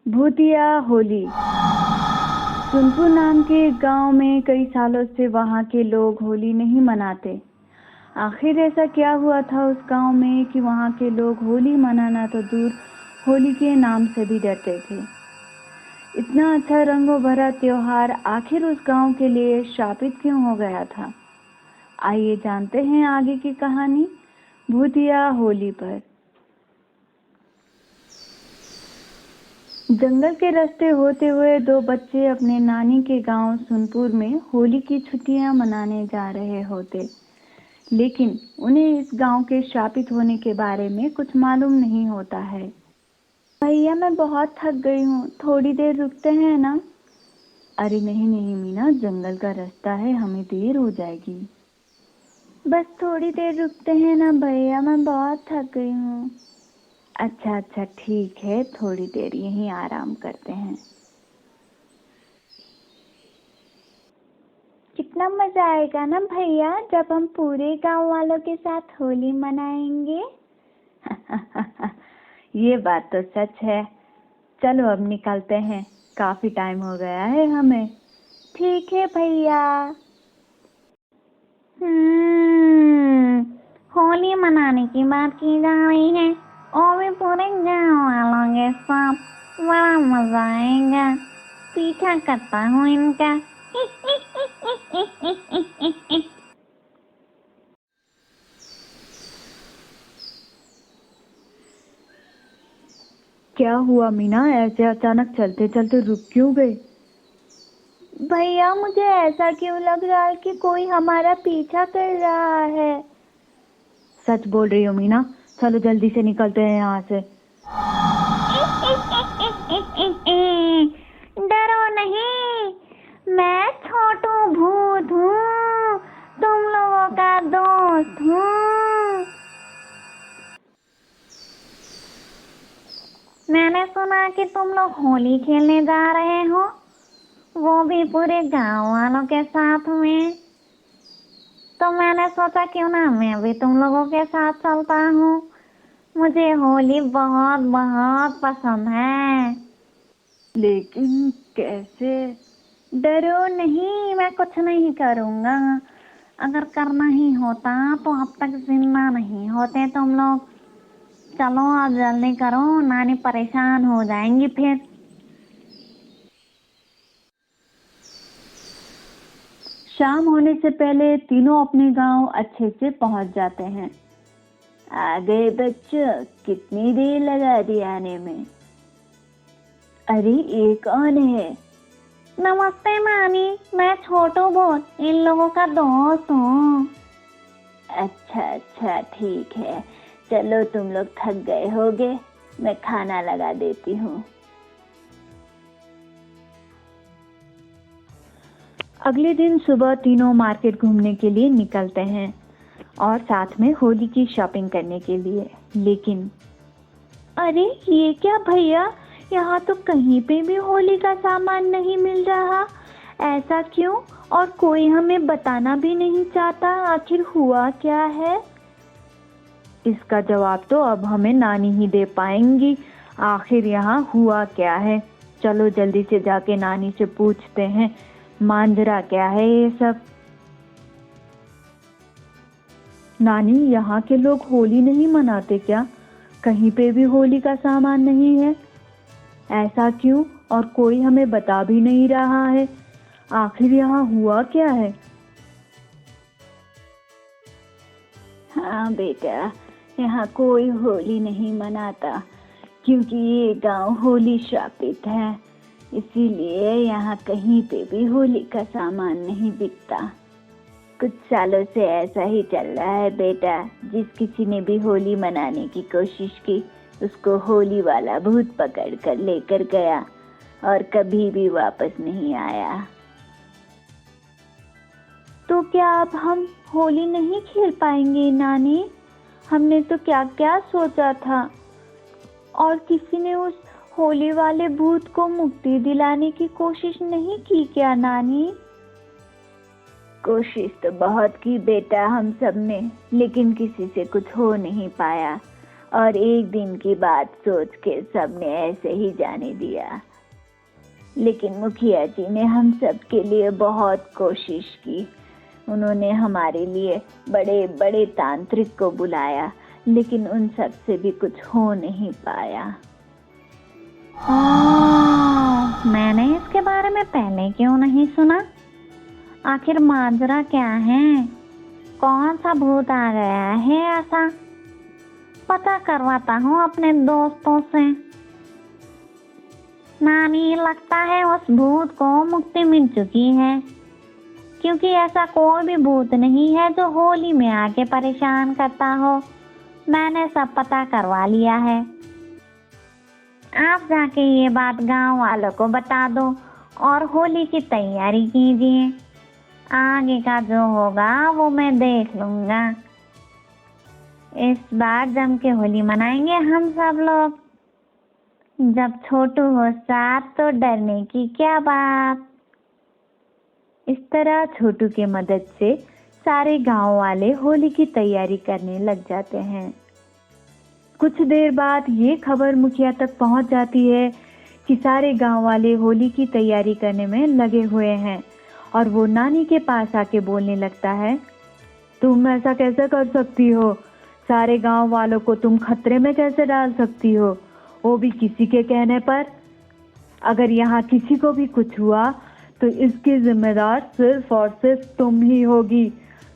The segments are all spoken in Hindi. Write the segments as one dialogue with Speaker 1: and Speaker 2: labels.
Speaker 1: भूतिया होली। सुनपुर नाम के गांव में कई सालों से वहां के लोग होली नहीं मनाते। आखिर ऐसा क्या हुआ था उस गांव में कि वहां के लोग होली मनाना तो दूर, होली के नाम से भी डरते थे। इतना अच्छा रंगों भरा त्योहार आखिर उस गांव के लिए शापित क्यों हो गया था? आइए जानते हैं आगे की कहानी भूतिया होली पर। जंगल के रास्ते होते हुए दो बच्चे अपने नानी के गांव सुनपुर में होली की छुट्टियां मनाने जा रहे होते, लेकिन उन्हें इस गांव के शापित होने के बारे में कुछ मालूम नहीं होता है। भैया, मैं बहुत थक गई हूँ, थोड़ी देर रुकते हैं ना? अरे नहीं नहीं मीना, जंगल का रास्ता है, हमें देर हो जाएगी। बस थोड़ी देर रुकते हैं ना भैया, मैं बहुत थक गई हूँ। अच्छा अच्छा ठीक है, थोड़ी देर यहीं आराम करते हैं। कितना मजा आएगा ना भैया जब हम पूरे गांव वालों के साथ होली मनाएंगे। ये बात तो सच है। चलो अब निकलते हैं, काफी टाइम हो गया है हमें। ठीक है भैया। होली मनाने की बात की जा रही है और भी पूरे गांव वालों के साथ बड़ा मजा आएगा। पीछा करता हूँ इनका। क्या हुआ मीना, ऐसे अचानक चलते चलते रुक क्यों गए? भैया, मुझे ऐसा क्यों लग रहा है कि कोई हमारा पीछा कर रहा है। सच बोल रही हो मीना, चलो जल्दी से निकलते हैं यहाँ से। डरो नहीं, मैं छोटू भूत हूँ, तुम लोगों का दोस्त हूँ। मैंने सुना कि तुम लोग होली खेलने जा रहे हो, वो भी पूरे गांव वालों के साथ में। तो मैंने सोचा क्यों ना मैं भी तुम लोगों के साथ चलता हूँ। मुझे होली बहुत बहुत पसंद है। लेकिन कैसे? डरो नहीं, मैं कुछ नहीं करूँगा। अगर करना ही होता तो अब तक जिंदा नहीं होते तुम लोग। चलो अब जल्दी करो, नानी परेशान हो जाएंगी फिर। शाम होने से पहले तीनों अपने गांव अच्छे से पहुंच जाते हैं। आ गए बच्चों, कितनी देर लगा दी आने में? अरे ये कौन है? नमस्ते नानी, मैं छोटू भूत, इन लोगों का दोस्त हूँ। अच्छा अच्छा ठीक है, चलो तुम लोग थक गए होगे, मैं खाना लगा देती हूँ। अगले दिन सुबह तीनों मार्केट घूमने के लिए निकलते हैं और साथ में होली की शॉपिंग करने के लिए। लेकिन अरे ये क्या भैया, यहाँ तो कहीं पे भी होली का सामान नहीं मिल रहा। ऐसा क्यों? और कोई हमें बताना भी नहीं चाहता। आखिर हुआ क्या है? इसका जवाब तो अब हमें नानी ही दे पाएंगी। आखिर यहाँ हुआ क्या है? चलो जल्दी से जाके नानी से पूछते हैं, मांजरा क्या है ये सब। नानी, यहाँ के लोग होली नहीं मनाते क्या? कहीं पे भी होली का सामान नहीं है। ऐसा क्यों? और कोई हमें बता भी नहीं रहा है। आखिर यहाँ हुआ क्या है? हाँ बेटा, यहाँ कोई होली नहीं मनाता, क्योंकि ये गांव होली शापित है। इसीलिए यहाँ कहीं पे भी होली का सामान नहीं बिकता। कुछ सालों से ऐसा ही चल रहा है बेटा। जिस किसी ने भी होली मनाने की कोशिश की, उसको होली वाला भूत पकड़ कर लेकर गया और कभी भी वापस नहीं आया। तो क्या अब हम होली नहीं खेल पाएंगे नानी? हमने तो क्या क्या सोचा था। और किसी ने उस होली वाले भूत को मुक्ति दिलाने की कोशिश नहीं की क्या नानी? कोशिश तो बहुत की बेटा हम सब ने, लेकिन किसी से कुछ हो नहीं पाया। और एक दिन की बात सोच के सबने ऐसे ही जाने दिया। लेकिन मुखिया जी ने हम सब के लिए बहुत कोशिश की। उन्होंने हमारे लिए बड़े बड़े तांत्रिक को बुलाया, लेकिन उन सब से भी कुछ हो नहीं पाया। मैंने इसके बारे में पहले क्यों नहीं सुना? आखिर माजरा क्या है? कौन सा भूत आ गया है ऐसा? पता करवाता हूँ अपने दोस्तों से। नानी, लगता है उस भूत को मुक्ति मिल चुकी है, क्योंकि ऐसा कोई भी भूत नहीं है जो होली में आके परेशान करता हो। मैंने सब पता करवा लिया है। आप जाके ये बात गांव वालों को बता दो और होली की तैयारी कीजिए। आगे का जो होगा वो मैं देख लूंगा। इस बार जम के होली मनाएंगे हम सब लोग। जब छोटू हो साथ तो डरने की क्या बात। इस तरह छोटू के मदद से सारे गांव वाले होली की तैयारी करने लग जाते हैं। कुछ देर बाद ये खबर मुखिया तक पहुंच जाती है कि सारे गांव वाले होली की तैयारी करने में लगे हुए हैं, और वो नानी के पास आके बोलने लगता है, तुम ऐसा कैसे कर सकती हो? सारे गांव वालों को तुम खतरे में कैसे डाल सकती हो, वो भी किसी के कहने पर? अगर यहाँ किसी को भी कुछ हुआ तो इसकी जिम्मेदार सिर्फ और सिर्फ तुम ही होगी।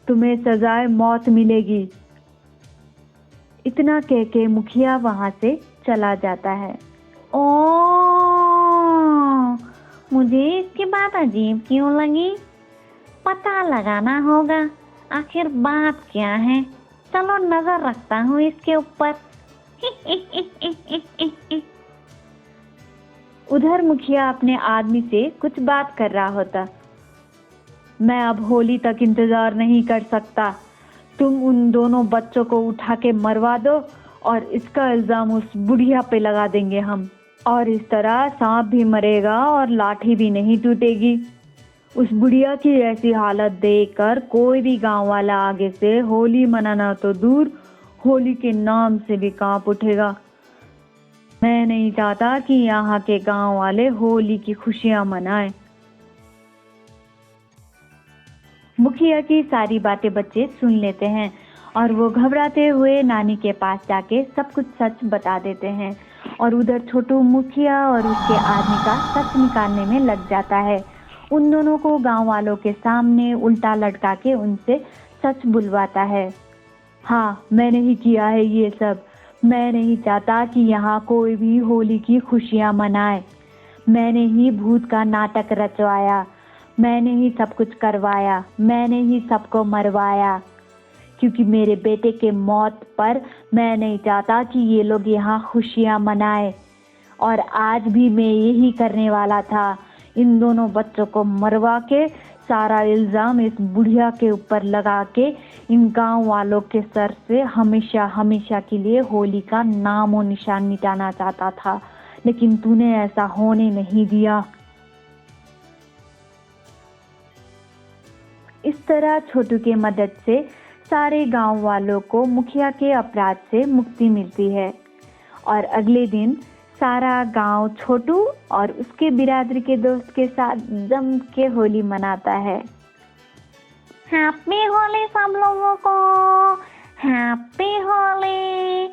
Speaker 1: तुम्हें सजाए मौत मिलेगी। इतना कह के मुखिया वहां से चला जाता है। ओ, मुझे इसकी बात अजीब क्यों लगी? पता लगाना होगा आखिर बात क्या है। चलो नजर रखता हूँ इसके ऊपर। उधर मुखिया अपने आदमी से कुछ बात कर रहा होता। मैं अब होली तक इंतजार नहीं कर सकता। तुम उन दोनों बच्चों को उठा के मरवा दो और इसका इल्जाम उस बुढ़िया पे लगा देंगे हम, और इस तरह सांप भी मरेगा और लाठी भी नहीं टूटेगी। उस बुढ़िया की ऐसी हालत देखकर कोई भी गांव वाला आगे से होली मनाना तो दूर, होली के नाम से भी कांप उठेगा। मैं नहीं चाहता कि यहाँ के गांव वाले होली की खुशियां मनाएं। मुखिया की सारी बातें बच्चे सुन लेते हैं और वो घबराते हुए नानी के पास जाके सब कुछ सच बता देते हैं, और उधर छोटू मुखिया और उसके आदमी का सच निकालने में लग जाता है। उन दोनों को गांव वालों के सामने उल्टा लटका के उनसे सच बुलवाता है। हाँ, मैंने ही किया है ये सब। मैं नहीं चाहता कि यहाँ कोई भी होली की खुशियाँ मनाए। मैंने ही भूत का नाटक रचवाया, मैंने ही सब कुछ करवाया, मैंने ही सबको मरवाया, क्योंकि मेरे बेटे के मौत पर मैं नहीं चाहता कि ये लोग यहाँ खुशियाँ मनाए। और आज भी मैं यही करने वाला था, इन दोनों बच्चों को मरवा के सारा इल्जाम इस बुढ़िया के ऊपर लगा के इन गांव वालों के सर से हमेशा हमेशा के लिए होली का नाम और निशान मिटाना चाहता था, लेकिन तूने ऐसा होने नहीं दिया। इस तरह छोटू के मदद से सारे गांव वालों को मुखिया के अपराध से मुक्ति मिलती है, और अगले दिन सारा गांव छोटू और उसके बिरादरी के दोस्त के साथ जम के होली मनाता है। हैप्पी होली सब लोगों को, हैप्पी होली।